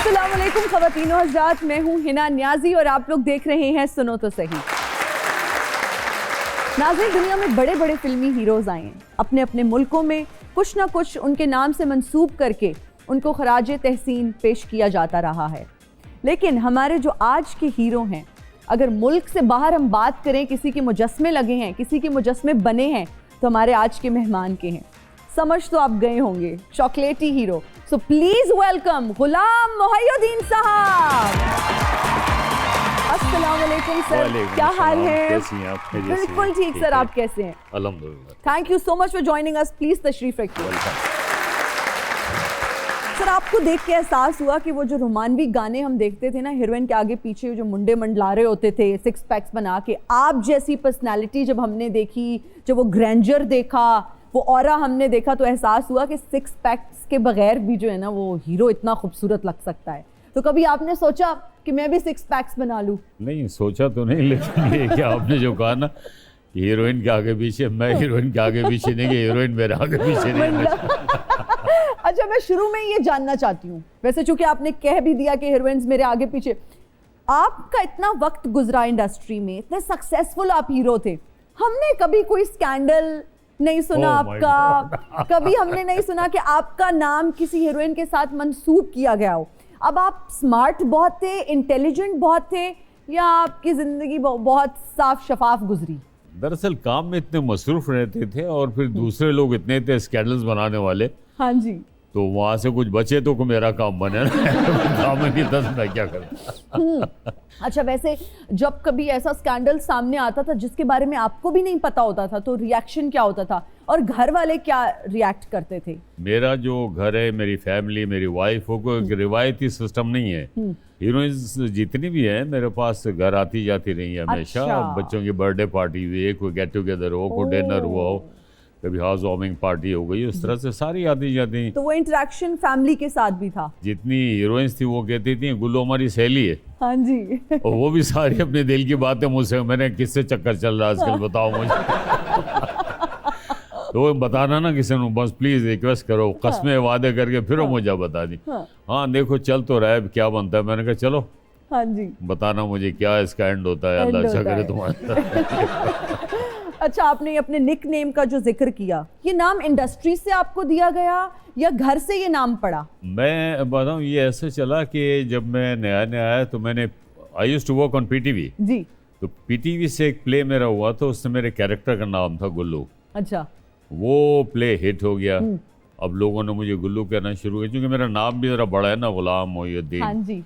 अस्सलामुअलैकुम ख़वातीनो हज़रात, मैं हूँ हिना न्याजी और आप लोग देख रहे हैं सुनो तो सही। नाज़रीन, दुनिया में बड़े बड़े फिल्मी हीरोज़ आए हैं, अपने अपने मुल्कों में कुछ ना कुछ उनके नाम से मंसूब करके उनको खराज तहसीन पेश किया जाता रहा है। लेकिन हमारे जो आज के हीरो हैं, अगर मुल्क से बाहर हम बात करें, किसी के मुजस्मे लगे हैं, किसी के मुजस्मे बने हैं, तो हमारे आज के मेहमान के हैं। समझ तो आप गए होंगे, चॉकलेटी हीरो। सो प्लीज वेलकम गुलाम मोहिउद्दीन साहब। अस्सलाम वालेकुम सर, क्या हाल है? कैसी हैं आप? बिल्कुल ठीक सर, आप कैसे हैं? अल्हम्दुलिल्लाह। Thank you so much for joining us. Please तशरीफ रखिए। सर, आपको देख के एहसास हुआ कि वो जो रोमानवी गाने हम देखते थे ना, हीरोइन के आगे पीछे जो मुंडे मंडला रहे होते थे सिक्स पैक्स बना के, आप जैसी पर्सनैलिटी जब हमने देखी, जब वो ग्रैंडर देखा, वो ऑरा हमने देखा, तो एहसास हुआ कि सिक्स पैक्स के बगैर भी जो है ना वो हीरो इतना खूबसूरत लग सकता है। तो कभी आपने सोचा कि मैं भी सिक्स पैक्स बना लूं? नहीं सोचा तो नहीं, लेकिन ये क्या आपने जो कहा ना, हीरोइन के आगे पीछे, मैं हीरोइन के आगे पीछे नहीं, हीरोइन मेरे आगे पीछे नहीं। अच्छा, मैं शुरू में ये जानना चाहती हूँ, वैसे चूंकि आपने कह भी दिया कि हीरोइंस मेरे आगे पीछे, आपका इतना वक्त गुजरा इंडस्ट्री में, इतने सक्सेसफुल आप हीरो थे, हमने कभी कोई स्कैंडल नहीं सुना आपका? कभी हमने नहीं सुना कि आपका नाम किसी हीरोइन के साथ मंसूब किया गया हो? अब आप स्मार्ट बहुत थे, इंटेलिजेंट बहुत थे, या आपकी जिंदगी बहुत साफ शफाफ गुजरी? दरअसल काम में इतने मसरूफ रहते थे और फिर दूसरे लोग इतने थे स्कैंडल्स बनाने वाले। हाँ जी। तो वहाँ से कुछ बचे तो मेरा काम बने काम नहीं था, मैं क्या करता। अच्छा, वैसे जब कभी ऐसा स्कैंडल सामने आता था जिसके बारे में आपको भी नहीं पता होता था, तो रिएक्शन क्या होता था और घर वाले क्या रिएक्ट करते थे? मेरा जो घर है, मेरी फैमिली, मेरी वाइफ, वो कोई रिवायती सिस्टम नहीं है। हीरोइंस जितनी भी है मेरे पास घर आती जाती रही है हमेशा। अच्छा। बच्चों की बर्थडे पार्टी हुई है, कोई गेट टुगेदर हो, कोई डिनर हुआ हो, कभी हाउस वार्मिंग पार्टी हो गई, उस तरह से सारी आती जाती। तो वो इंटरेक्शन फैमिली के साथ भी था? जितनी हीरोइंस थी वो कहती थी गुल्लू हमारी सहेली है। हाँ जी। और वो भी सारी अपने दिल की बातें मुझसे, मैंने किससे चक्कर चल रहा है आजकल, बताओ मुझे। तो बताना ना किसी ने, बस प्लीज रिक्वेस्ट करो, कसमें वादे करके फिर वो मुझे बता दी। हाँ देखो चल तो रहा है, क्या बनता है। मैंने कहा चलो हाँ जी, बताना मुझे क्या इसका एंड होता है, अल्लाह अच्छा करे तुम्हारा। अच्छा, आपने अपने निक नेम का जो जिक्र किया, ये नाम इंडस्ट्री से आपको दिया गया या घर से ये नाम पड़ा? मैं बताऊँ, ये ऐसे चला कि जब मैं नया नया आया तो मैंने I used to work on PTV जी। तो पीटीवी से एक प्ले मेरा हुआ, तो उससे मेरे कैरेक्टर का नाम था गुल्लू। अच्छा। वो प्ले हिट हो गया। अब लोगों ने मुझे गुल्लू कहना शुरू किया, क्योंकि मेरा नाम भी जरा बड़ा है ना, गुलाम मोहिउद्दीन। हाँ जी।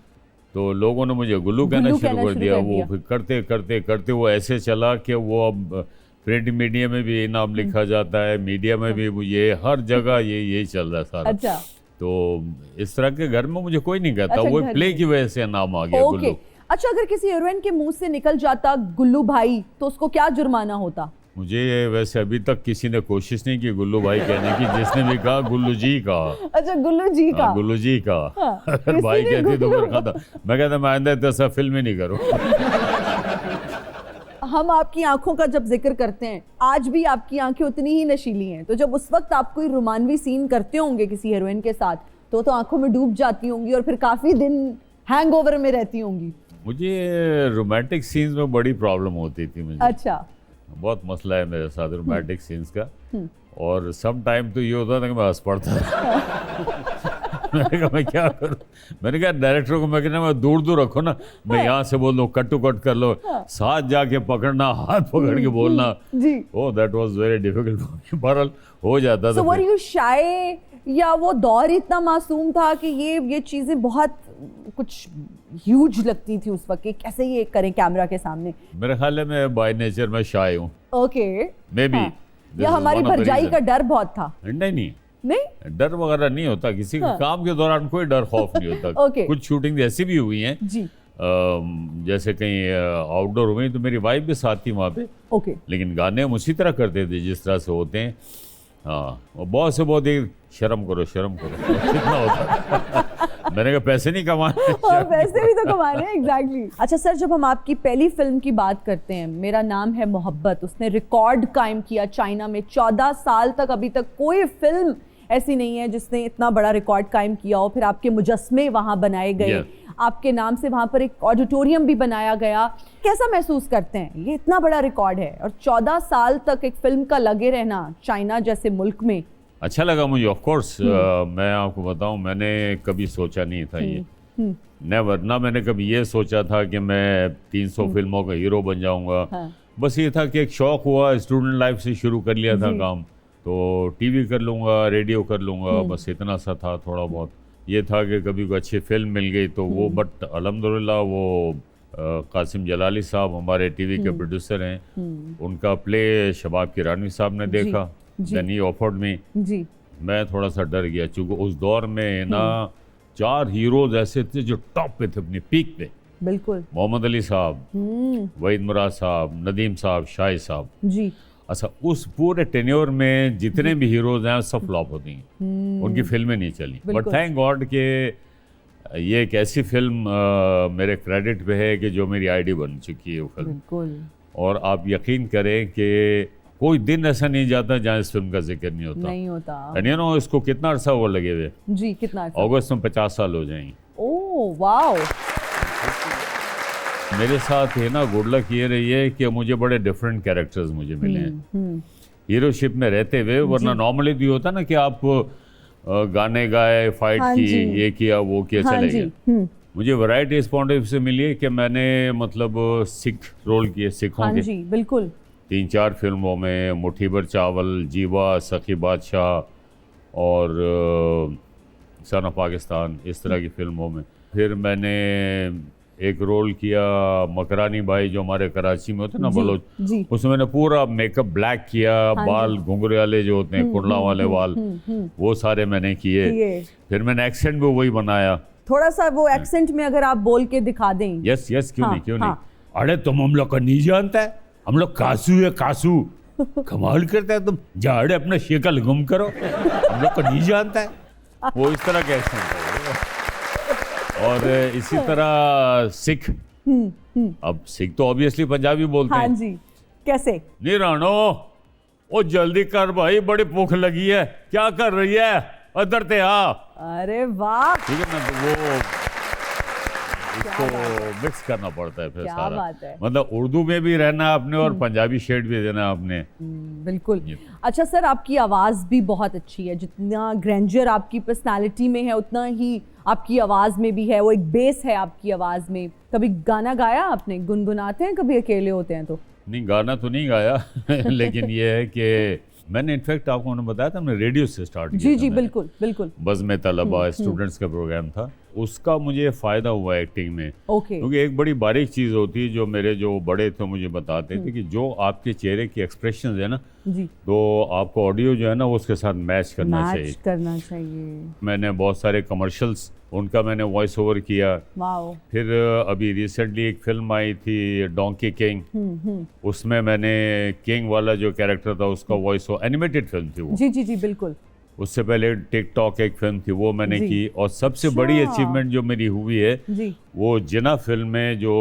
तो लोगों ने मुझे गुल्लू कहना शुरू कर दिया। वो फिर करते करते करते वो ऐसे चला कि वो अब प्रिंट मीडिया में भी नाम लिखा जाता है, मीडिया में भी, ये हर जगह यही चल रहा है सारा। अच्छा। तो इस तरह के घर में मुझे कोई नहीं कहता। अच्छा, वो प्ले की वजह से नाम आ गया गुल्लू। अच्छा, अगर किसी हीरोइन के मुंह से निकल जाता गुल्लू भाई, तो उसको क्या जुर्माना होता? मुझे वैसे अभी तक किसी ने कोशिश नहीं की गुल्लू भाई कहने की, जिसने भी कहा गुल्लू जी का। अच्छा, गुल्लू जी का। गुल्लू जी का। अगर भाई कहती तो फिर खाता। मैं कहता मैं आइंदा ऐसा फिल्म ही नहीं करूँ। हम आपकी आंखों का जब जिक्र करते हैं, आज भी आपकी आंखें उतनी ही नशीली हैं, तो जब उस वक्त आप कोई रोमानवी सीन करते होंगे किसी हीरोइन के साथ, तो आंखों में डूब जाती होंगी और फिर काफी दिन हैंगओवर में रहती होंगी। मुझे रोमांटिक सीन्स में बड़ी प्रॉब्लम होती थी मुझे। अच्छा। बहुत मसला है मेरे साथ रोमांटिक सीन्स का। और सम टाइम तो ये होता था कि मैं हंस पड़ता था। मैंने कहा मैं क्या करूं? मैंने कहा डायरेक्टर को मैं कहना, मैं दूर दूर रखो ना, मैं यहाँ से बोल दूं कट टू कट कर लो, साथ जाके पकड़ना, हाथ पकड़ के बोलना जी। Oh that was very difficult. बहरहाल हो जाता था। So were you shy, या वो दौर इतना मासूम था कि ये चीजें बहुत कुछ ह्यूज लगती थी उस वक्त, कैसे ये करें कैमरा के सामने? मेरे ख्याल में बाय नेचर मैं शाय हूँ। ओके, मे बी या हमारी भरजाई का डर बहुत था? नहीं, डर वगैरह नहीं होता किसी के काम के दौरान, कोई डर खौफ नहीं होता। कुछ शूटिंग ऐसी भी हुई हैं जी, जैसे कहीं आउटडोर हुई तो मेरी वाइफ भी साथ थी वहाँ पे। लेकिन गाने हम उसी तरह करते थे जिस तरह से होते हैं। हाँ, बहुत से बहुत ही शर्म करो कितना होता। मैंने कहा पैसे नहीं कमाने। पैसे भी तो कमाने हैं, एग्जैक्टली। अच्छा सर, जब हम आपकी पहली फिल्म की बात करते हैं, मेरा नाम है मोहब्बत, उसने रिकॉर्ड कायम किया चाइना में। 14 साल तक अभी तक कोई फिल्म ऐसी नहीं है जिसने इतना बड़ा रिकॉर्ड कायम किया हो, फिर आपके मुजस्मे वहाँ बनाए गए, आपके नाम से वहाँ पर एक ऑडिटोरियम भी बनाया गया। कैसा महसूस करते हैं? ये इतना बड़ा रिकॉर्ड है और 14 साल तक एक फिल्म का लगे रहना चाइना जैसे मुल्क में। अच्छा लगा मुझे, ऑफ कोर्स। मैं आपको बताऊं, मैंने कभी सोचा नहीं था ये, नेवर, ना मैंने कभी ये सोचा था कि मैं 300 फिल्मों का हीरो बन जाऊंगा। बस ये था कि एक शौक हुआ, स्टूडेंट लाइफ से शुरू कर लिया था काम, तो टीवी कर लूँगा, रेडियो कर लूँगा, बस इतना सा था। थोड़ा बहुत ये था कि कभी कोई अच्छी फिल्म मिल गई तो वो, बट अल्हम्दुलिल्लाह वो कासिम जलाली साहब हमारे टीवी के प्रोड्यूसर हैं, उनका प्ले शबाब किरानी साहब ने देखा, देन ही ऑफर्ड मी। मैं थोड़ा सा डर गया, चूँकि उस दौर में ना 4 हीरोज ऐसे थे जो टॉप पे थे, अपनी पीक पे। बिल्कुल। मोहम्मद अली साहब, वहीद मुराद साहब, नदीम साहब, शाहिद साहब जी। अच्छा, उस पूरे टेन्योर में जितने भी हीरोज हैं सब फ्लॉप होती हैं, उनकी फिल्में नहीं चली। बट थैंक गॉड कि ये एक ऐसी फिल्म मेरे क्रेडिट पे है कि जो मेरी आईडी बन चुकी है वो फिल्म। और आप यकीन करें कि कोई दिन ऐसा नहीं जाता जहाँ इस फिल्म का जिक्र नहीं होता। एंड यू नो, इसको कितना अरसा हुआ लगे हुए जी? कितना? अगस्त में 50 साल हो जाएंगे। Oh wow. मेरे साथ है ना, गुड लक ये रही है कि मुझे बड़े डिफरेंट कैरेक्टर्स मुझे मिले हैं हीरोशिप में रहते हुए। वरना नॉर्मली भी होता ना कि आप गाने गाए, फाइट की, ये किया, वो किया, चले गए। मुझे वैरायटी इस पॉइंट से मिली है कि मैंने मतलब सिख रोल किए, सिखों के। बिल्कुल। 3-4 फिल्मों में, मुट्ठी भर चावल, जीवा, सखी बादशाह और सन ऑफ पाकिस्तान, इस तरह की फिल्मों में। फिर मैंने एक रोल किया मकरानी भाई, जो हमारे कराची में होते ना बलोच, उसमें मैंने पूरा मेकअप ब्लैक किया, बाल घुंघरे वाले जो होते हैं, कुंडला वाले बाल, वो सारे मैंने किए। फिर मैंने एक्सेंट भी वही बनाया। थोड़ा सा वो एक्सेंट में अगर आप बोल के दिखा दें। यस यस, क्यों नहीं, क्यों नहीं। अरे तुम हम लोग का नहीं जानता है, हम लोग कासू है, कासू। कमाल करता है तुम, जाड़े अपना शक्ल गुम करो, हम लोग को नहीं जानता है। वो इस तरह का एक्सेंट है। और इसी तरह सिख, अब सिख तो ऑब्वियसली पंजाबी बोलते हैं। हाँ जी। कैसे? नहीं रानो, ओ जल्दी कर भाई, बड़ी भूख लगी है, क्या कर रही है, इधर ते आ। अरे वाह, ठीक है ना। वो इसको मिक्स करना पड़ता है फिर सारा। बात है। मतलब उर्दू में भी रहना आपने और पंजाबी शेड भी देना आपने। बिल्कुल। अच्छा सर, आपकी आवाज़ भी बहुत अच्छी है। जितना ग्रैंडर आपकी पर्सनालिटी में है, उतना ही आपकी आवाज़ में भी है। वो एक बेस है आपकी आवाज़ में। कभी गाना गाया आपने? गुनगुनाते हैं कभी अकेले होते हैं तो? नहीं, गाना तो नहीं गाया लेकिन ये है कि मैंने इनफैक्ट आपको बताया था, हमने रेडियो से स्टार्ट किया। जी बिल्कुल बिल्कुल। बज़्म तलबा स्टूडेंट्स का प्रोग्राम था, उसका मुझे फ़ायदा हुआ एक्टिंग में। क्योंकि एक बड़ी बारीक चीज़ होती है, जो मेरे जो बड़े थे मुझे बताते थे कि जो आपके चेहरे की एक्सप्रेशन है ना जी, तो आपको ऑडियो जो है ना वो उसके साथ मैच करना चाहिए। मैंने बहुत सारे कमर्शियल्स, उनका मैंने वॉइस ओवर किया। फिर अभी रिसेंटली एक फिल्म आई थी डोंकी किंग, उसमें मैंने किंग वाला जो कैरेक्टर था उसका वॉइस ओवर, एनिमेटेड फिल्म थी वो। जी बिल्कुल। उससे पहले टिकटॉक एक फिल्म थी, वो मैंने की। और सबसे बड़ी अचीवमेंट जो मेरी हुई है जी, वो जिना फिल्म में जो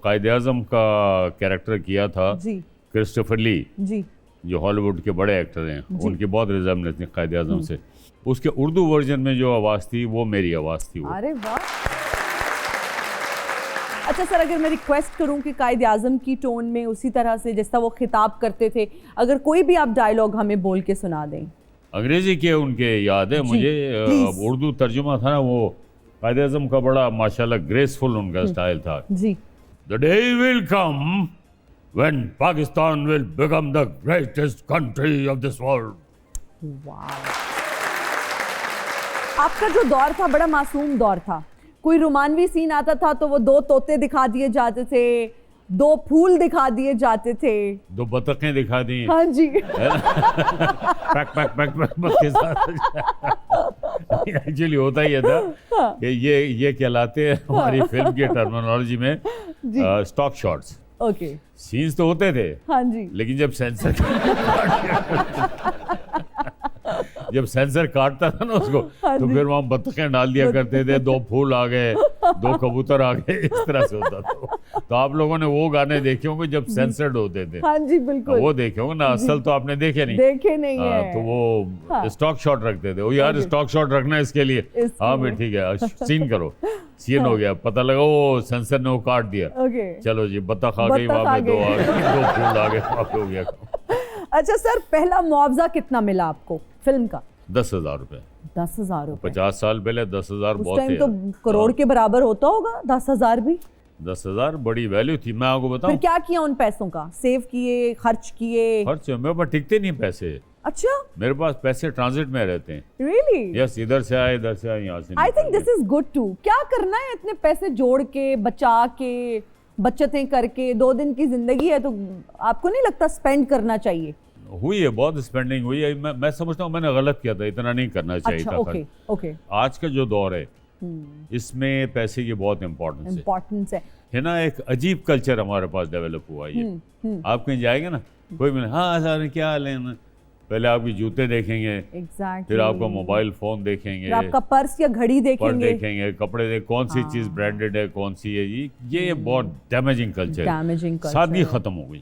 कायदे आज़म का कैरेक्टर किया था क्रिस्टोफर ली जी, जो हॉलीवुड के बड़े एक्टर हैं, उनकी बहुत रिजेम्बलेंस थी कायदे आज़म से। उसके उर्दू वर्जन में जो आवाज़ थी वो मेरी आवाज़ थी वो। अरे वाह। अच्छा सर, अगर मैं रिक्वेस्ट करूं कि कायदे आज़म की टोन में उसी तरह से जैसा वो खिताब करते थे, अगर कोई भी आप डायलॉग हमें बोल के सुना दें। अंग्रेजी के उनके याद है मुझे, उर्दू तर्जुमा था ना वो कायदे आज़म का, बड़ा माशाल्लाह ग्रेसफुल उनका स्टाइल था जी। The day will come when Pakistan will become the greatest country of this world। वाह। आपका जो दौर था बड़ा मासूम दौर था। कोई रोमानवी सीन आता था तो वो 2 तोते दिखा दिए जाते थे, 2 फूल दिखा दिए जाते थे, 2 बतखें दिखा दी। हाँ जी। पैक पैक पैक पैक के साथ। एक्चुअली होता ही था कि ये कहलाते हैं हमारी फिल्म की टर्मिनोलॉजी में स्टॉक शॉट्स। ओके। सीन्स तो होते थे हाँ जी, लेकिन जब सेंसर काटता था ना उसको, तो फिर वहाँ बतखें डाल दिया करते थे, 2 फूल आ गए, दो कबूतर आ गए, इस तरह से होता था। तो आप लोगों ने वो गाने देखे होंगे जब सेंसर्ड होते थे। हाँ जी बिल्कुल, वो देखे होंगे ना, असल तो आपने देखे नहीं। देखे नहीं है। तो वो स्टॉक शॉट रखते थे, वो यार स्टॉक शॉट रखना है इसके लिए, हाँ भाई ठीक है, सीन करो, सीन हो गया, पता लगा वो सेंसर ने वो काट दिया, चलो जी बत्तख आ गई, वहाँ पे दो फूल आ गए, वहाँ पे हो गया। अच्छा सर, पहला मुआवजा कितना मिला आपको फिल्म का? 10,000 रुपए। 10,000 रुपए? 50 साल पहले 10,000 बहुत है। तो करोड़ के बराबर होता होगा 10,000 भी। 10,000 बड़ी वैल्यू थी। मैं आपको बताऊं, फिर क्या किया उन पैसों का? सेव किए, खर्च किए? खर्च मेरे पास टिकते नहीं पैसे। अच्छा, मेरे पास पैसे ट्रांजिट में रहते हैं। रियली? यस, इधर से आए, इधर से आए, यहाँ से। I think this is good too. क्या करना है इतने पैसे जोड़ के, बचा के, बचतें करके? 2 दिन की जिंदगी है, तो आपको नहीं लगता स्पेंड करना चाहिए? हुई है, बहुत स्पेंडिंग हुई है। मैं समझता हूँ मैंने गलत किया था, इतना नहीं करना चाहिए था। ओके। आज का जो दौर है इसमें पैसे की बहुत इम्पोर्टेंस है ना। एक अजीब कल्चर हमारे पास डेवलप हुआ है। आप कहीं जाएंगे ना, कोई मिले, हाँ सर क्या हाल है, पहले आपके जूते देखेंगे, फिर आपका मोबाइल फोन देखेंगे, फिर आपका पर्स या घड़ी देखेंगे, कपड़े देखें, कौन सी चीज ब्रांडेड है, कौन सी है। ये बहुत डैमेजिंग कल्चर है। सादगी खत्म हो गई।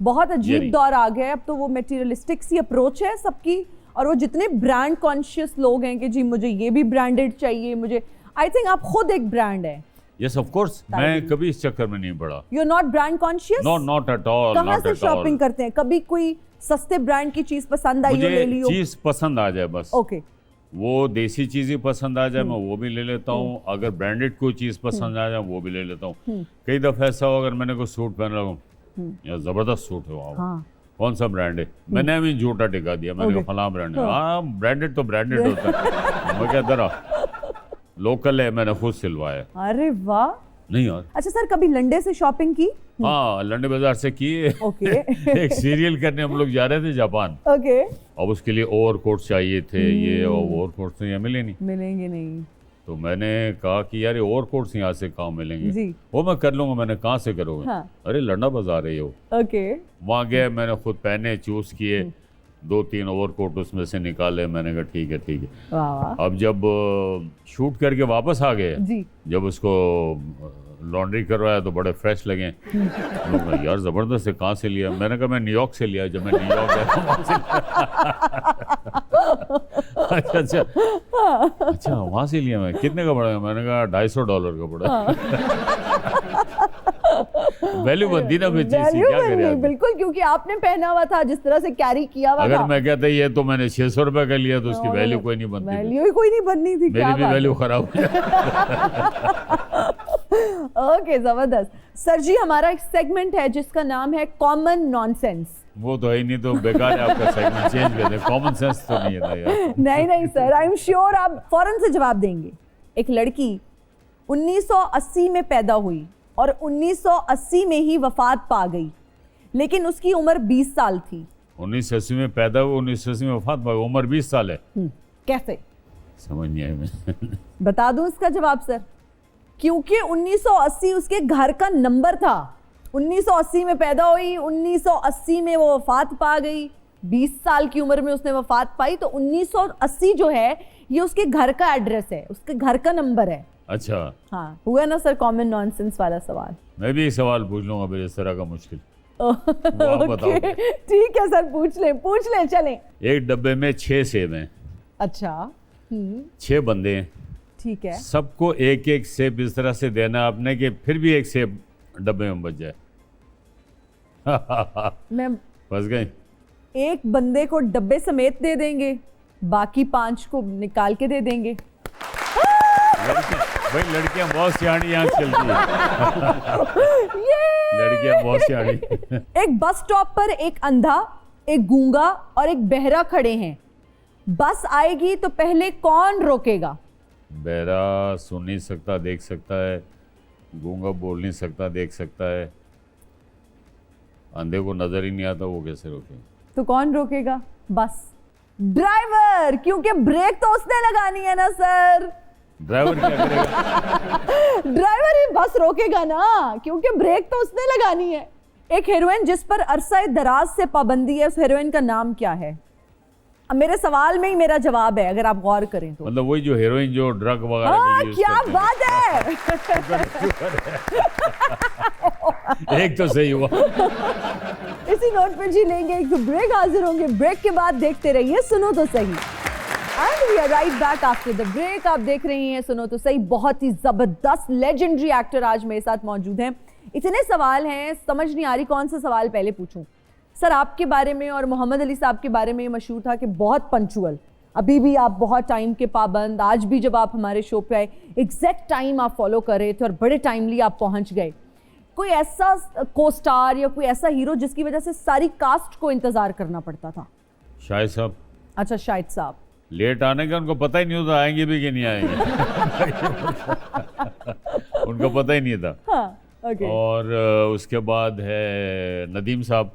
बहुत अजीब दौर आ गया। अब तो वो मटेरियलिस्टिक सी अप्रोच है सबकी, और वो जितने ब्रांड कॉन्शियस लोग हैं कि जी मुझे ये भी ब्रांडेड चाहिए, मुझे। आई थिंक आप खुद एक ब्रांड है। यस ऑफ कोर्स, मैं कभी इस चक्कर में नहीं पड़ा। You are not brand conscious? No, not at all. कहाँ से शॉपिंग करते हैं? कभी कोई सस्ते ब्रांड की चीज पसंद आई हो, ले लियो? चीज पसंद आ जाए बस। ओके। वो देसी चीजें पसंद आ जाए मैं वो भी ले लेता हूँ। अगर ब्रांडेड कोई चीज पसंद आ जाए वो भी ले लेता हूँ। कई दफा ऐसा हो, अगर मैंने कोई सूट पहन रहा हूँ, यार जबरदस्त सूट है, वहाँ कौन सा ब्रांड है, मैंने अभी झूठा टिका दिया, मैंने कहा फलां ब्रांड है। हाँ, ब्रांडेड तो ब्रांडेड होता है। मैं क्या दरा लोकल है, मैंने खुद सिलवाया। अरे वाह। नहीं यार। अच्छा सर, कभी लंडे से शॉपिंग की? हाँ, लंडे बाजार से की। ओके। एक सीरियल करने हम लोग जा रहे थे जापान। ओके। अब उसके लिए ओवरकोट चाहिए थे, ये ओवरकोट तो यहाँ मिलेंगे नहीं। तो मैंने कहा कि यार ओवरकोट्स यहाँ से कहाँ मिलेंगे जी। वो मैं कर लूंगा। मैंने कहाँ से करोगे? हाँ। अरे लंडा बाजार है वो। ओके। वहाँ गए, मैंने खुद पहने, चूज किए, 2-3 ओवरकोट उसमें से निकाले। मैंने कहा ठीक है। अब जब शूट करके वापस आ गए, जब उसको लॉन्ड्री करवाया तो बड़े फ्रेश लगे। यार जबरदस्त है, कहाँ से लिया? मैंने कहा मैं न्यूयॉर्क से लिया। जब मैं न्यूयॉर्क गया अच्छा वहाँ से लिया। मैं कितने का पड़ा? मैंने कहा $250 का पड़ा। वैल्यू बनती ना फिर चीज, क्या करें? बिल्कुल, क्योंकि आपने पहना हुआ था, जिस तरह से कैरी किया हुआ। अगर मैं कहता ये तो मैंने $600 का लिया तो उसकी वैल्यू कोई नहीं बनती। वैल्यू ही कोई नहीं बननी थी। मेरी भी वैल्यू खराब हो जाती। ओके, जबरदस्त। सर जी, हमारा एक सेगमेंट है जिसका नाम है कॉमन नॉनसेंस। वो तो है नहीं, तो बेकार है आपका सेगमेंट, चेंज कर दे। कॉमन सेंस तो नहीं है यार। नहीं सर, आई एम श्योर आप फौरन से जवाब देंगे। एक लड़की 1980 में पैदा हुई और 1980 में ही वफात पा गई, लेकिन उसकी उम्र 20 साल थी। 1980 में पैदा हुई, 1980 में वफात पा गई, उम्र 20 साल है। कैसे? समझ नहीं आई। बता दूं इसका जवाब सर? क्योंकि 1980 उसके घर का नंबर था। 1980 में पैदा हुई, 1980 में वो वफात पा गई, 20 साल की उम्र में उसने वफात पाई, तो 1980 जो है ये उसके घर का एड्रेस है, उसके घर का नंबर है। अच्छा, हाँ, हुआ ना सर कॉमन नॉनसेंस वाला सवाल? मैं भी एक सवाल पूछ लूंगा फिर इस तरह का मुश्किल। बताओ। ठीक है सर, पूछ ले चलें। एक डब्बे में 6 सेब हैं। अच्छा। 6 बंदे हैं। ठीक है। सबको एक एक सेब इस तरह से देना आपने कि फिर भी एक सेब डब्बे में बच जाए। मैं फंस गई। एक बंदे को डब्बे समेत दे देंगे, बाकी 5 को निकाल के दे देंगे। भाई लड़कियां बहुत सियाणी यहाँ चलती है। लड़कियां बहुत सियाणी। एक बस स्टॉप पर एक अंधा, एक गूंगा और एक बहरा खड़े हैं। बस आएगी तो पहले कौन रोकेगा? बहरा सुन नहीं सकता, देख सकता है। गूंगा बोल नहीं सकता, देख सकता है। अंधे को नजर ही नहीं आता, वो कैसे रोकेगा? तो कौन रोकेगा? बस ड्राइवर, क्योंकि ब्रेक तो उसने लगानी है ना सर। ड्राइवर क्या करेगा? ड्राइवर ही बस रोकेगा ना, क्योंकि ब्रेक तो उसने लगानी है। एक हीरोइन जिस पर अरसा दराज से पाबंदी है, उस हीरोइन का नाम क्या है? अब मेरे सवाल में ही मेरा जवाब है, अगर आप गौर करें तो। मतलब वही जो हीरोइन जो ड्रग वगैरह हाँ, यूज क्या बात है। एक तो सही हुआ। इसी नोट पर जी लेंगे एक ब्रेक, हाजिर होंगे ब्रेक के बाद। देखते रहिए सुनो तो सही। And we are right back after the break. आप देख रही हैं सुनो तो सही। बहुत ही जबरदस्त लेजेंडरी एक्टर आज मेरे साथ मौजूद हैं। इतने सवाल हैं, समझ नहीं आ रही कौन सा सवाल पहले पूछूं। सर, आपके बारे में और मोहम्मद अली साहब के बारे में ये मशहूर था कि बहुत पंचुअल, अभी भी आप बहुत टाइम के पाबंद। आज भी जब आप हमारे शो पे आए एग्जैक्ट टाइम आप फॉलो कर रहे थे और बड़े टाइमली आप पहुंच गए। कोई ऐसा को स्टार या कोई ऐसा हीरो जिसकी वजह से सारी कास्ट को इंतजार करना पड़ता था? शाहिद साहब। अच्छा, शाहिद साहब। लेट आने का उनको पता ही नहीं होता आएंगे भी कि नहीं आएंगे। उनको पता ही नहीं था। हाँ, okay. और उसके बाद है नदीम साहब।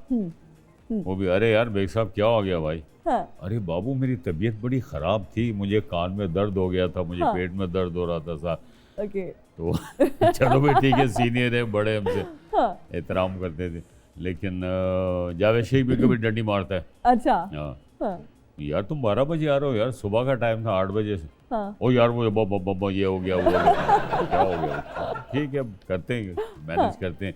वो भी, अरे यार बेग साहब क्या हो गया भाई? हाँ. अरे बाबू मेरी तबीयत बड़ी ख़राब थी, मुझे कान में दर्द हो गया था, मुझे पेट में दर्द हो रहा था साहब। तो चलो भाई ठीक है, सीनियर है, बड़े हमसे एहतराम करते थे। लेकिन जावेद शेख भी कभी डंडी मारता है। अच्छा। हाँ। यार तुम 12 बजे आ रहे हो यार, सुबह का टाइम था 8 बजे से। ओ यार वो ये हो गया वो क्या हो गया। ठीक है, करते हैं, मैनेज करते हैं।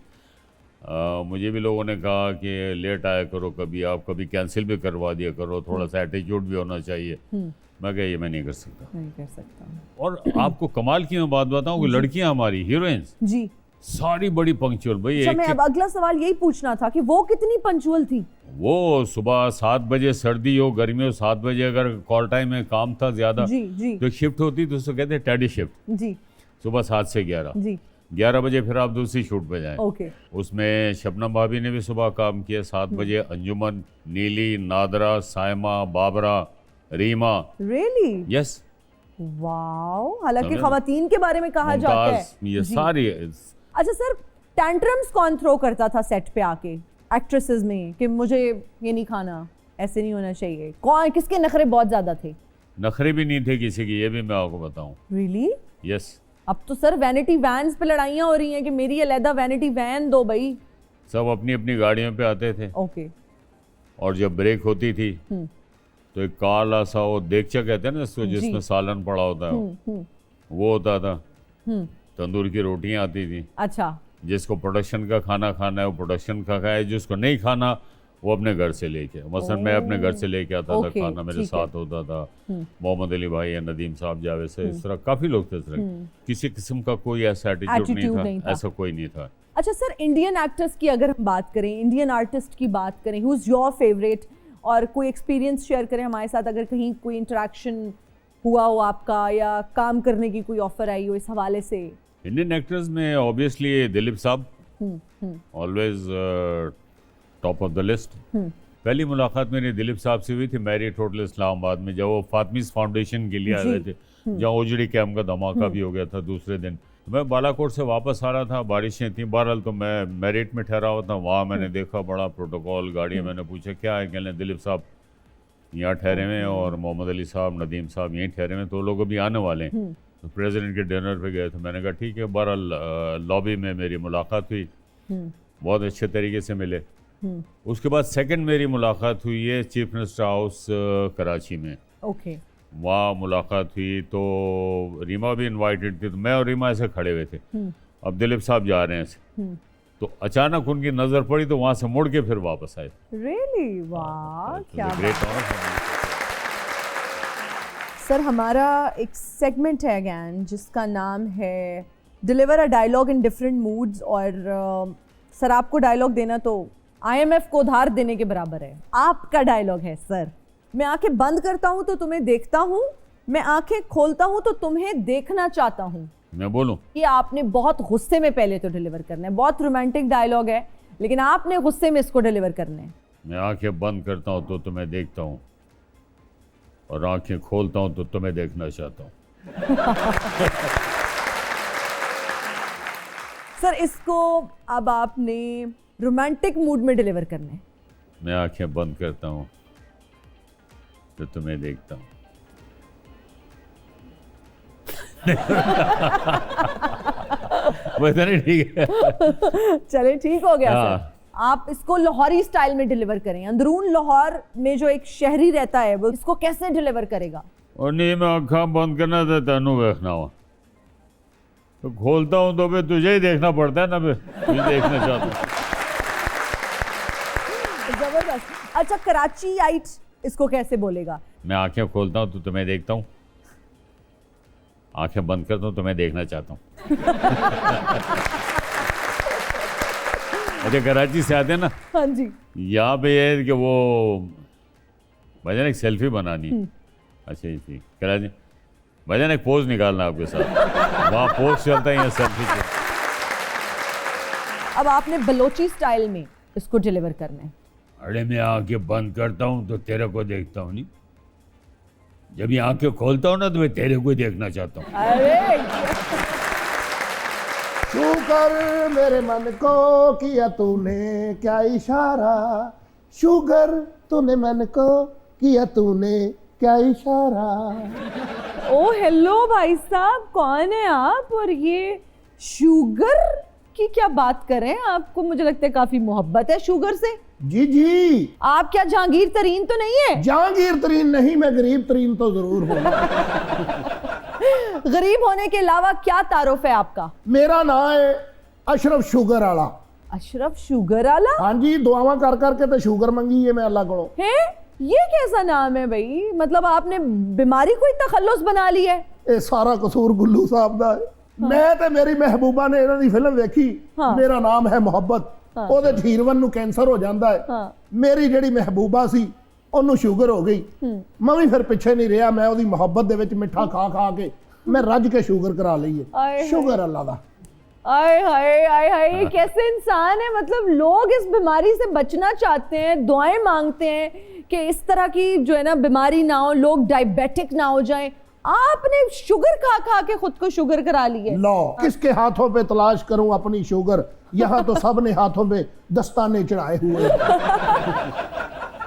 मुझे भी लोगों ने कहा कि लेट आया करो, कभी आप कभी कैंसिल भी करवा दिया करो, थोड़ा सा एटीट्यूड भी होना चाहिए। मैं कहा ये मैं नहीं कर सकता। और आपको कमाल की मैं बात बताऊं कि लड़कियां हमारी हीरोइंस जी सारी बड़ी पंक्चुअल भाई। अच्छा, मैं अब अगला सवाल यही पूछना था कि वो कितनी पंक्चुअल थी? वो सुबह 7 बजे, सर्दी हो गर्मी हो, 7 बजे अगर कॉल टाइम में काम था ज्यादा तो शिफ्ट होती तो उसको कहते हैं टैडी शिफ्ट जी। सुबह 7 से 11 जी। 11 बजे फिर आप दूसरी शूट पे जाएं। ओके। उसमें शबनम भाभी ने भी सुबह काम किया। 7 बजे Anjuman, Neeli, Nadra, Saima, Babra, Reema. Really? Yes. Wow. हालांकि खवातीन के बारे में कहा जाता है ये सारी। अच्छा सर, टैंट्रम्स कौन थ्रो करता था सेट पे आके एक्ट्रेसेस में कि मुझे ये नहीं खाना, ऐसे नहीं होना चाहिए? कौन, किसके नखरे बहुत ज्यादा थे? नखरे भी नहीं थे किसी की, ये भी मैं आपको बताऊं। रियली? यस। अब तो सर वैनिटी वैन्स पे लड़ाइयाँ हो रही हैं कि मेरी अलहदा वैनिटी वैन दो भाई। सब अपनी अपनी गाड़ियों पे आते थे। ओके। और जब ब्रेक होती थी तो एक काला सा वो देगचा कहते हैं ना इसको, जिसमें सालन पड़ा होता है, वो होता था। तंदूर की रोटियां आती थी। अच्छा। जिसको प्रोडक्शन का खाना खाना है वो प्रोडक्शन का खाए, जिसको नहीं खाना वो अपने घर से लेके, मसलन मैं अपने घर से लेके आता था खाना, मेरे साथ होता था मोहम्मद अली भाई, नदीम साहब, जावेद से, इस तरह काफी लोग थे। इस तरह किसी किस्म का कोई ऐसा एटीट्यूड नहीं था, ऐसा कोई नहीं था। अच्छा सर, इंडियन एक्टर्स की अगर हम बात करें, इंडियन आर्टिस्ट की बात करें, हु इज योर फेवरेट, और कोई एक्सपीरियंस शेयर करें हमारे साथ, अगर कहीं कोई इंटरेक्शन हुआ हो आपका या काम करने की कोई ऑफर आई हो इस हवाले से? इंडियन एक्टर्स में ऑब्वियसली दिलीप साहब, always top of the list. पहली मुलाकात मेरी दिलीप साहब से हुई थी मैरिट होटल इस्लामाबाद में, जब वो फातमीज फाउंडेशन के लिए आए हुए थे, जहाँ ओजड़ी कैम्प का धमाका भी हो गया था दूसरे दिन। मैं बालाकोट से वापस आ रहा था, बारिशें थी, बहरहाल तो मैं मैरिट में ठहरा हुआ था। वहाँ मैंने देखा बड़ा प्रोटोकॉल गाड़ी, मैंने पूछा क्या है, कहने दिलीप साहब यहाँ ठहरे हुए हैं और मोहम्मद अली साहब, नदीम साहब यहीं ठहरे हुए हैं, तो लोग अभी आने वाले हैं। तो प्रेसिडेंट के डिनर पे गए थे। मैंने कहा ठीक है। बहरहाल लॉबी में मेरी मुलाकात हुई, बहुत अच्छे तरीके से मिले। उसके बाद सेकंड मेरी मुलाकात हुई है चीफ मिनिस्टर हाउस कराची में। ओके। वहाँ मुलाकात हुई तो रीमा भी इनवाइटेड थी, तो मैं और रीमा ऐसे खड़े हुए थे। अब दिलीप साहब जा रहे हैं ऐसे, तो अचानक उनकी नज़र पड़ी तो वहाँ से मुड़ के फिर वापस आए। रियली? वाह, क्या ग्रेट ऑनर। सर, हमारा एक सेगमेंट है अगैन जिसका नाम है deliver a dialogue in different moods, और सर आपको डायलॉग देना तो IMF को उधार देने के बराबर है। आपका डायलॉग है सर, मैं आंखें बंद करता हूं तो तुम्हें देखता हूं, मैं आंखें खोलता हूं तो तुम्हें देखना चाहता हूं। मैं बोलूं? ये आपने बहुत गुस्से में पहले तो डिलीवर करना है, बहुत रोमांटिक डायलॉग है, लेकिन आपने गुस्से में इसको डिलीवर करना है। मैं आंखें बंद करता हूं तो तुम्हें देखता हूं, और आंखें खोलता हूं तो तुम्हें देखना चाहता हूं। सर, इसको अब आपने रोमांटिक मूड में डिलीवर करना है। मैं आंखें बंद करता हूं तो तुम्हें देखता हूं। वो इतना ठीक है। चले, ठीक हो गया सर। आप इसको लाहौरी स्टाइल में डिलीवर करें। अंदरून लाहौर में जो एक शहरी रहता है वो इसको कैसे डिलीवर करेगा? और नहीं मैं आँखा बंद करना था तेनू देखना हुआ तो खोलता हूँ तो फिर तुझे ही देखना पड़ता है ना, फिर तुझे देखना चाहता हूँ। जबरदस्त। अच्छा कराची आइट इसको कैसे बोलेगा? मैं आंखें खोलता हूँ तो तुम्हें देखता हूँ, आंखें बंद करता हूँ तो मैं देखना चाहता हूँ। अच्छा कराची से आते हैं ना, हाँ जी, यहाँ पे ये है कि वो भजन एक सेल्फी बनानी है। अच्छा जी कराची भजन एक पोज निकालना आपके साथ, वहाँ पोज चलता है, यहाँ सेल्फी चलता है। अब आपने बलोची स्टाइल में इसको डिलीवर करना है। अरे मैं आंखें बंद करता हूँ तो तेरे को देखता हूँ नहीं, जब ये आंखें खोलता हूँ ना तो मैं तेरे को देखना चाहता हूँ। अरे शुगर मेरे मन को किया तूने क्या इशारा, शुगर तूने मन को किया तूने क्या इशारा। ओ हेलो भाई साहब, कौन है आप? और ये शुगर की क्या बात करें? आपको मुझे लगता है काफी मोहब्बत है शुगर से। जी जी, आप क्या जहांगीर तरीन तो नहीं है? जहांगीर तरीन नहीं, मैं गरीब तरीन तो जरूर हूँ। गरीब होने के अलावा क्या तारुफ है आपका? मेरा नाम है अशरफ शुगर आला। अशरफ शुगर आला? हाँ जी, दुआवा कर करके तो शुगर मंगी है मैं अल्लाह को। है ये कैसा नाम है भाई? मतलब आपने बीमारी को ही तखल्लुस बना ली है? ये सारा कसूर गुल्लू साहब का है। मैं ते मेरी महबूबा ने इन्हां दी फिल्म देखी, मेरा नाम है मोहब्बत, ਉਹਦੇ ਹੀਰੋਇਨ ਨੂੰ ਕੈਂਸਰ ਹੋ ਜਾਂਦਾ ਹੈ। ਮੇਰੀ ਜਿਹੜੀ ਮਹਿਬੂਬਾ ਸੀ ਉਹਨੂੰ ਸ਼ੂਗਰ ਹੋ ਗਈ, ਮੈਂ ਵੀ ਫਿਰ ਪਿੱਛੇ ਨਹੀਂ ਰਿਹਾ, ਮੈਂ ਉਹਦੀ ਮੁਹੱਬਤ ਦੇ ਵਿੱਚ ਮਿੱਠਾ ਖਾ ਖਾ ਕੇ मैं रज के शुगर करा ली है। शुगर अल्लाह दा। आय हाय आय हाय, ये कैसे इंसान है? मतलब लोग इस बीमारी से बचना चाहते हैं, दुआएं मांगते हैं कि इस तरह की जो है ना बीमारी ना हो, लोग डायबिटिक ना हो जाएं। आपने शुगर खा खा के खुद को शुगर करा ली है। लो किसके हाथों पे तलाश करूं अपनी शुगर, यहाँ तो सब ने हाथों पे दस्ताने चढ़ाए हुए।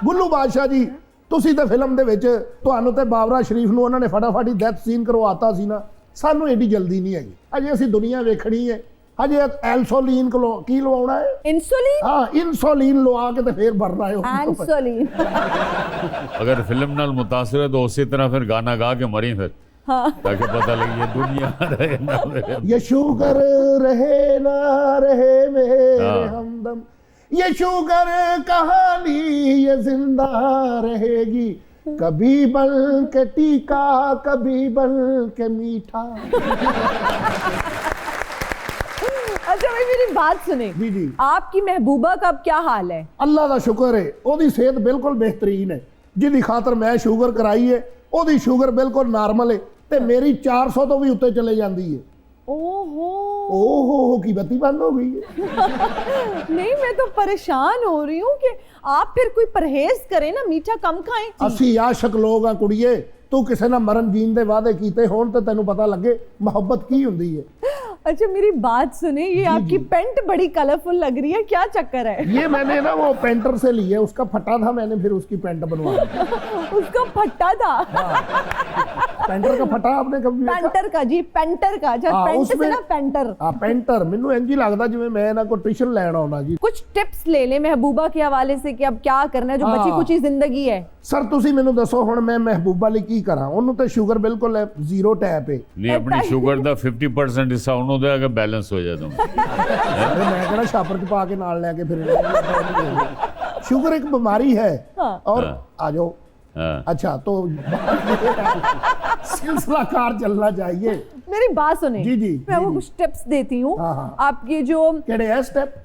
गुल्लू बादशाह जी, ਤੁਸੀਂ ਤੇ ਫਿਲਮ ਦੇ ਵਿੱਚ ਤੁਹਾਨੂੰ ਤੇ ਬਾਬਰਾ ਸ਼ਰੀਫ ਨੂੰ ਉਹਨਾਂ ਨੇ ਫਟਾਫਟ ਹੀ ਡੈਥ ਸੀਨ ਕਰਵਾਤਾ ਸੀ ਨਾ, ਸਾਨੂੰ ਏਡੀ ਜਲਦੀ ਨਹੀਂ ਹੈਗੀ, ਅਜੇ ਅਸੀਂ ਦੁਨੀਆ ਵੇਖਣੀ ਹੈ। ਹਜੇ ਐਲਸੋਲੀਨ ਕੀ ਲਵਾਉਣਾ ਹੈ? ਇਨਸੂਲਿਨ। ਹਾਂ, ਇਨਸੂਲਿਨ ਲਵਾ ਕੇ ਤੇ ਫੇਰ ਭਰਨਾ ਹੈ ਇਨਸੂਲਿਨ। अगर फिल्म नाल मुतासिर है तो उसी तरह फिर गाना गा के मरी फिर, ताकि पता लगे ये दुनिया रहे ना रहे, ये शुगर रहे ना रहे मेरे हमदम, ये शुगर कहानी ये जिंदा रहेगी, कभी बन के टीका कभी बन के मीठा। अच्छा भाई मेरी बात सुने जी जी, आपकी महबूबा का अब क्या हाल है? अल्लाह का शुक्र है, ओदी सेहत बिल्कुल बेहतरीन है। जिदी खातर मैं शुगर कराई है ओदी शुगर बिल्कुल नॉर्मल है, ते मेरी 400 तो भी उत्ते चले जाती है। ओहो की बत्ती बंद हो गई है। नहीं मैं तो परेशान हो रही हूँ कि आप फिर कोई परहेज करें ना, मीठा कम खाएं। असी आशक लोग हाँ कुड़िए, तू किसी ना मरण जीन दे वादे कीते होण ते तैनू पता लगे मोहब्बत की हुंदी है। अच्छा मेरी बात सुने, ये आपकी पेंट बड़ी कलरफुल लग रही है, क्या चक्कर है? ये मैंने ना वो पेंटर से ली है, उसका फटा था, मैंने फिर उसकी पेंट बनवा उसका फटा था? पेंटर का फटा आपने कभी देखा? पेंटर का जी, पेंटर का। अच्छा पेंट से ना पेंटर। हां पेंटर, मेनू इंज ही लगदा जिवें मैं ना को ट्यूशन लैण आउणा जी। कुछ टिप्स ले ले महबूबा के हवाले से कि अब क्या करना है, जो बची कुछ जिंदगी है। सर तुसी मेनू दसो हुण मैं महबूबा ਲਈ ਕੀ ਕਰਾਂ? ਉਹਨੂੰ ਤੇ ਸ਼ੂਗਰ ਬਿਲਕੁਲ ਜ਼ੀਰੋ ਟੈਪ ਹੈ। ਨਹੀਂ ਆਪਣੀ ਸ਼ੂਗਰ ਦਾ 50% ਹਿੱਸਾ ਉਹਨੂੰ ਦੇ ਕੇ बैलेंस हो जाता हूं। मैं कहना छापर च पा के नाल लेके फिर। शुगर एक बीमारी है और आ जाओ। अच्छा तो सिलसिला कार चलना चाहिए। मेरी बात सुने जी जी, मैं वो कुछ टिप्स देती हूँ आपके जो केड़े है स्टेप?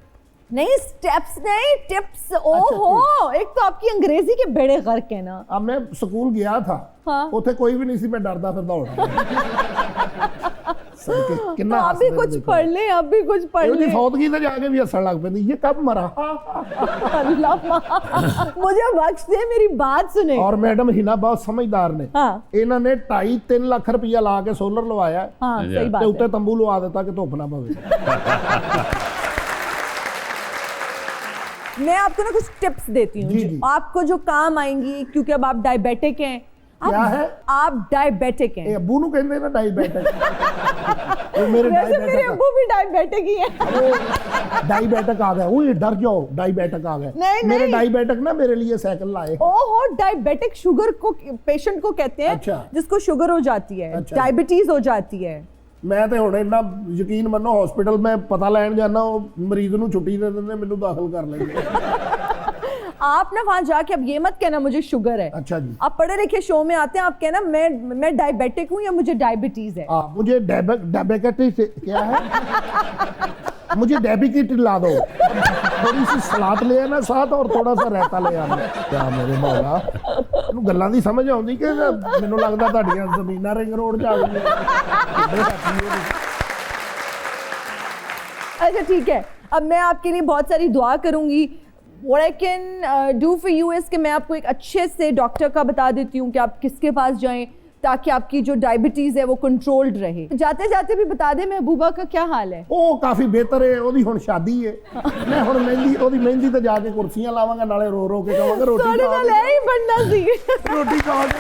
नहीं स्टेप्स नहीं, टिप्स। ओहो एक तो आपकी अंग्रेजी के बेड़े गर्क है ना। अब मैं स्कूल गया था, उथे कोई भी नहीं सी, मैं डरदा फिरदा होना। कितना आप भी कुछ पढ़ ले, आप भी कुछ पढ़ ले। फौतगी ते जाके भी हंसण लग पैंदी, ये कब मरा? अल्लाह मुझे बख्श दे, मेरी बात सुने। और मैडम हिना बहुत समझदार ने, इन्होंने 2.5-3 लाख रुपया ला के सोलर लवाया, सही बात है, उत्ते तंबू लवा दिता कि धुप ना पवे। मैं आपको ना कुछ टिप्स देती हूँ आपको जो काम आएंगी, क्योंकि अब आप डायबिटिक हैं। क्या है? आप डायबिटिक हैं। अबू नू कहंदे ना डायबिटिक। वो मेरे वैसे मेरे डायबिटिक अब्बू भी डायबिटिक ही है। डायबिटिक आ गया, ओए डर जाओ, डायबिटिक आ गया। नहीं, मेरे नहीं। डायबिटिक ना मेरे लिए साइकिल लाए। ओहो, डायबिटिक शुगर को पेशेंट को कहते हैं, अच्छा। जिसको शुगर हो जाती है, अच्छा। डायबिटीज हो जाती है। मैं ਤੇ ਹੁਣ ਇੰਨਾ ਯਕੀਨ ਮੰਨੋ ਹਸਪੀਟਲ ਮੈਂ ਪਤਾ ਲੈਣ ਜਾਣਾ, ਉਹ ਮਰੀਜ਼ ਨੂੰ ਛੁੱਟੀ ਦੇ ਦਿੰਦੇ, ਮੈਨੂੰ ਦਾਖਲ ਕਰ ਲੈਂਦੇ। आप ना वहां जाके अब ये मत कहना मुझे शुगर है। अच्छा जी। आप पढ़े लिखे शो में आते हैं, आप कहना मैं डायबिटिक हूँ या मुझे डायबिटीज है। हाँ, मुझे डायबिटिस क्या है, मुझे डायबिटिस ला दो, थोड़ी सी सलाद ले आना साथ और थोड़ा सा रायता ले आना। क्या मेरे मौला, ਇਹਨੂੰ ਗੱਲਾਂ ਦੀ ਸਮਝ ਆਉਂਦੀ ਕਿ ਮੈਨੂੰ ਲੱਗਦਾ ਤੁਹਾਡੀਆਂ ਜ਼ਮੀਨਾਂ ਰਿੰਗ ਰੋਡ 'ਚ ਆ ਗਈਆਂ। अच्छा ठीक है, अब मैं आपके लिए बहुत सारी दुआ करूंगी। What I can do for you is कि मैं आपको एक अच्छे से डॉक्टर का बता देती हूँ कि आप किसके पास जाएं ताकि आपकी जो डायबिटीज है वो कंट्रोल्ड रहे। जाते जाते भी बता दें महबूबा का क्या हाल है। ਉਹ ਕਾਫੀ ਬਿਹਤਰ ਹੈ, ਉਹਦੀ ਹੁਣ ਸ਼ਾਦੀ ਹੈ। ਮੈਂ ਹੁਣ ਉਹਦੀ ਮਹਿੰਦੀ ਤੇ ਜਾ ਕੇ ਕੁਰਸੀਆਂ ਲਾਵਾਂਗਾ, ਨਾਲੇ ਰੋ ਰੋ ਕੇ ਕਹਾਂਗਾ ਰੋਟੀ थोड़े ਖਾ नाल है ही बनना सी। ਰੋਟੀ ਖਾ ਕੇ।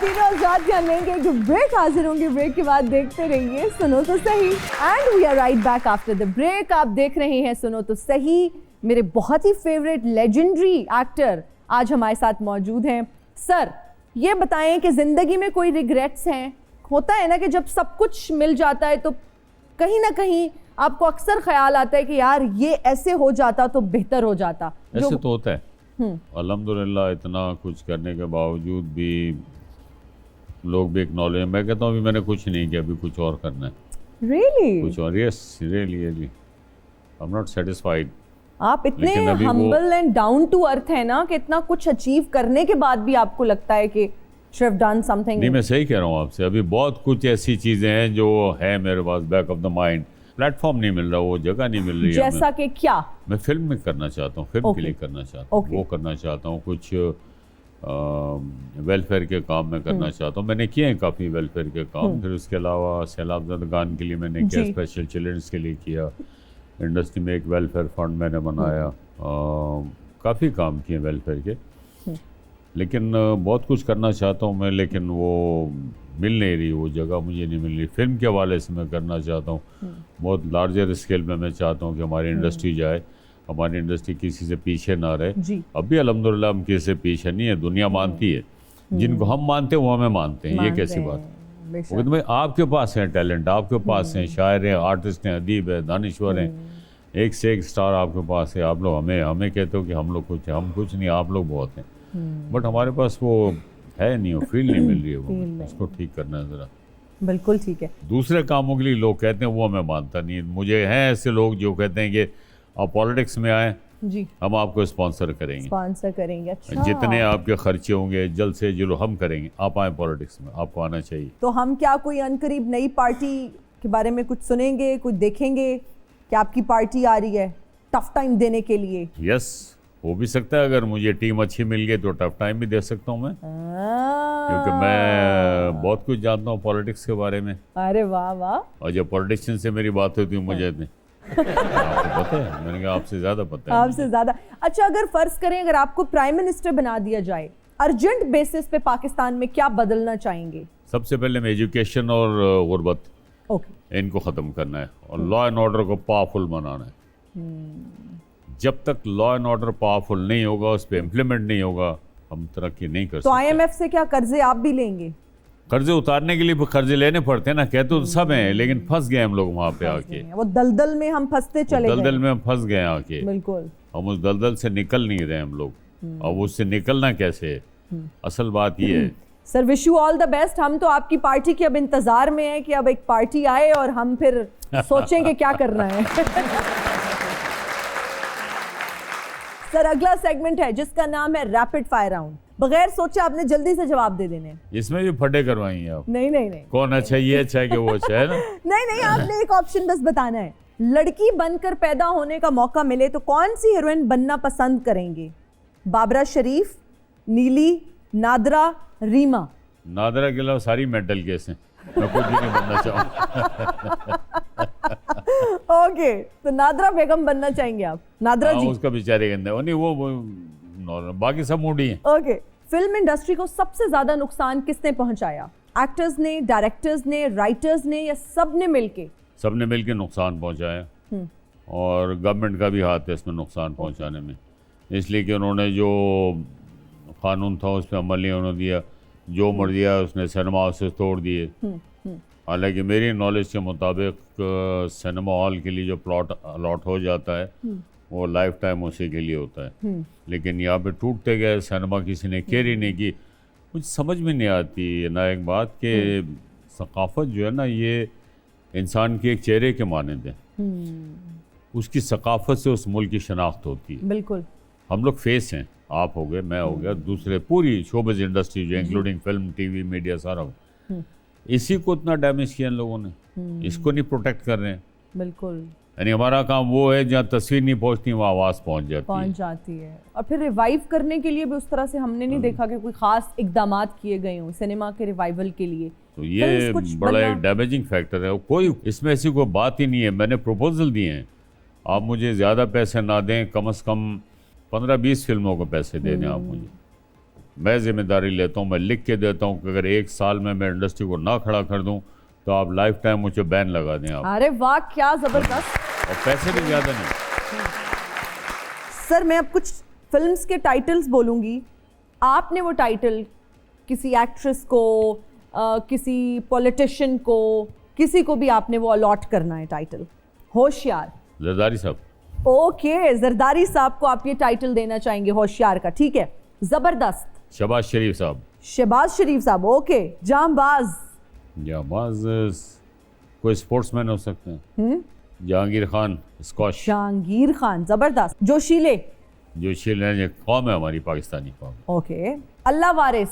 तीनों साथ ध्यान लेंगे, एक ब्रेक हाजिर होंगे, ब्रेक के बाद देखते रहिए सुनो तो सही। And we are right back after the break. आप देख रहे हैं सुनो तो सही। मेरे बहुत ही फेवरेट लेजेंडरी एक्टर आज हमारे साथ मौजूद हैं। सर ये बताएं कि जिंदगी में कोई रिग्रेट्स हैं? होता है ना कि जब सब कुछ मिल जाता है तो कहीं ना कहीं आपको अक्सर ख्याल आता है कि यार ये ऐसे हो जाता तो बेहतर हो जाता। ऐसे तो होता है। अल्हम्दुलिल्लाह इतना कुछ करने के बावजूद भी लोग भी एक्नॉलेज, मैं कहता हूँ अभी मैंने कुछ नहीं किया, अभी कुछ और करना है। Really? कुछ और, yes really I am not satisfied. आप इतने लेकिन अभी humble and down to earth है ना कि इतना कुछ अचीव करने के बाद भी आपको लगता है कि शुड हैव डन समथिंग। नहीं, मैं सही कह रहा हूँ आपसे, अभी बहुत कुछ ऐसी चीजें हैं जो है मेरे पास back of the mind. Platform नहीं मिल रहा, वो जगह नहीं मिल रही है। जैसा कि क्या? मैं फिल्म में करना चाहता हूँ, फिल्म के लिए करना चाहता हूँ, Okay. वो करना चाहता हूँ। कुछ वेलफेयर के काम में करना चाहता हूँ, मैंने किए हैं काफ़ी वेलफेयर के काम। फिर उसके अलावा सैलाब ज़दगान के लिए मैंने किया, स्पेशल चिल्ड्रंस के लिए किया, इंडस्ट्री में एक वेलफेयर फंड मैंने बनाया, काफ़ी काम किए वेलफेयर के। लेकिन बहुत कुछ करना चाहता हूँ मैं, लेकिन वो मिल नहीं रही, वो जगह मुझे नहीं मिल रही। फिल्म के हवाले से मैं करना चाहता हूँ, बहुत लार्जर स्केल में मैं चाहता हूँ कि हमारी इंडस्ट्री जाए, हमारी इंडस्ट्री किसी से पीछे ना रहे। अभी अल्हम्दुलिल्लाह हम किसी से पीछे नहीं है, दुनिया मानती है। जिनको हम मानते हैं वो हमें मानते हैं, ये कैसी बात है। वो कहते भाई आपके पास है टैलेंट, आपके पास हैं शायर हैं, आर्टिस्ट हैं, अदीब हैं, दानिश्वर हैं, एक से एक स्टार आपके पास है। आप लोग हमें कहते हो कि हम लोग कुछ हैं, हम कुछ नहीं, आप लोग बहुत हैं। बट हमारे पास वो है नहीं, वो फील नहीं मिल रही है, वो उसको ठीक करना है ज़रा। बिल्कुल ठीक है। दूसरे कामों के लिए लोग कहते हैं, वो मैं मानता नहीं। मुझे हैं ऐसे लोग जो कहते हैं कि आप पॉलिटिक्स में आए जी, हम आपको स्पॉन्सर करेंगे, स्पॉन्सर करेंगे। अच्छा, जितने आपके खर्चे होंगे जल्द से जल्द हम करेंगे, आप आए पॉलिटिक्स में, आपको आना चाहिए। तो हम क्या कोई अनकरीब नई पार्टी के बारे में कुछ सुनेंगे, कुछ देखेंगे कि आपकी पार्टी आ रही है टफ टाइम देने के लिए? यस, हो भी सकता है। अगर मुझे टीम अच्छी मिल गई तो टफ टाइम भी दे सकता हूँ मैं, क्योंकि मैं बहुत कुछ जानता हूँ पॉलिटिक्स के बारे में। अरे वाह वाह। और जब पॉलिटिशियन से मेरी बात होती है मुझे आपको पता है, मैंने कहा आपसे ज़्यादा पता है। आपसे ज़्यादा। अच्छा, अगर फर्ज करें अगर आपको प्राइम मिनिस्टर बना दिया जाए, अर्जेंट बेसिस पे पाकिस्तान में क्या बदलना चाहेंगे? सबसे पहले मैं एजुकेशन और गुर्बत, इनको ख़त्म करना है और लॉ एंड ऑर्डर को पावरफुल बनाना है। जब तक लॉ एंड ऑर्डर पावरफुल नहीं होगा, उस पर इम्प्लीमेंट नहीं होगा, हम तरक्की नहीं कर सकते। तो IMF से क्या कर्जे आप भी लेंगे? कर्जे उतारने के लिए कर्जे लेने पड़ते हैं ना, कहते तो सब हैं, लेकिन फंस गए हम लोग वहाँ पे आके। वो दलदल में हम फंसते चले गए। दलदल में हम फंस गए आके, बिल्कुल। हम उस दलदल से निकल नहीं रहे हम लोग। अब उससे निकलना कैसे है, असल बात ये है। Sir wish you all the best. हम तो आपकी पार्टी के अब इंतजार में है कि अब एक पार्टी आए और हम फिर सोचेंगे क्या करना है। सर अगला सेगमेंट है जिसका नाम है रैपिड फायर राउंड। बगैर सोचे आपने जल्दी से जवाब दे देने। इसमें भी फटे करवाएंगे आप? नहीं नहीं नहीं। कौन अच्छा, ये अच्छा है कि वो अच्छा है ना? नहीं नहीं, आपने एक ऑप्शन बस बताना है। लड़की बनकर पैदा होने का मौका मिले तो कौन सी हीरोइन बनना पसंद करेंगे? बाबरा शरीफ, नीली, नादरा, रीमा? नादरा के अलावा सारी मेंटल केस हैं, मैं कुछ भी नहीं बनना चाहूँगा। ओके, तो नादरा बेगम बनना चाहेंगे आप? नादरा जी? उसका बेचारे गंदा वो नहीं, वो नॉर्मल, बाकी सब मूडी हैं। ओके, फिल्म इंडस्ट्री को सबसे ज्यादा नुकसान किसने पहुंचाया? एक्टर्स ने, डायरेक्टर्स ने, राइटर्स ने, या सब ने मिलके? सबने मिलके नुकसान पहुंचाया और गवर्नमेंट का भी हाथ है इसमें नुकसान पहुंचाने में, इसलिए कि उन्होंने जो कानून था उस पर अमल नहीं होने दिया, जो मर दिया उसने सिनेमा हाउसेस तोड़ दिए। हालांकि मेरी नॉलेज के मुताबिक सिनेमा हॉल के लिए जो प्लॉट अलॉट हो जाता है वो लाइफ टाइम उसी के लिए होता है, लेकिन यहाँ पे टूटते गए सिनेमा किसी ने केयर ही नहीं की। कुछ समझ में नहीं आती ना एक बात कि सकाफत जो है ना ये इंसान के एक चेहरे के मानंद है, उसकी सकाफत से उस मुल्क की शनाख्त होती है। बिल्कुल। हम लोग फेस हैं, आप हो गए, मैं हो गया, दूसरे पूरी शोबिज़ इंडस्ट्री जो इंक्लूडिंग फिल्म, टीवी, मीडिया, सारा इसी को इतना डैमेज किया इन लोगों ने, इसको नहीं प्रोटेक्ट कर रहे हैं। बिल्कुल। यानी हमारा काम वो है जहाँ तस्वीर नहीं पहुँचती वहाँ आवाज़ पहुँच जाती है। और फिर रिवाइव करने के लिए भी उस तरह से हमने नहीं देखा कि कोई खास इकदाम किए गए हों सिनेमा के रिवाइवल के लिए। तो ये बड़ा एक डैमेजिंग फैक्टर है, कोई इसमें ऐसी कोई बात ही नहीं है। मैंने प्रपोजल दिए हैं, आप मुझे ज़्यादा पैसे ना दें, कम से कम 15-20 फिल्मों को पैसे दे दें आप मुझे, मैं जिम्मेदारी लेता हूँ, मैं लिख के देता हूँ कि अगर 1 साल में मैं इंडस्ट्री को ना खड़ा कर दूँ तो आप लाइफ टाइम मुझे बैन लगा दें आप। अरे वाह, क्या जबरदस्त। और पैसे भी ज़्यादा नहीं। सर मैं अब कुछ फिल्म्स के टाइटल्स बोलूँगी, आपने वो टाइटल किसी एक्ट्रेस को, किसी पॉलिटिशियन को, किसी को भी आपने वो अलॉट करना है टाइटल। होशियार। जरदारी साहब। ओके, जरदारी साहब को आप ये टाइटल देना चाहेंगे होशियार का, ठीक है। जबरदस्त। शहबाज शरीफ साहब। शहबाज शरीफ साहब, ओके। जांबाज। जांबाज कोई स्पोर्ट्समैन हो सकते हैं। जहांगीर खान, स्कॉश। जहांगीर खान, जबरदस्त। जोशीले। जोशीले कौम है हमारी, पाकिस्तानी कौम। ओके। अल्लाह वारिस।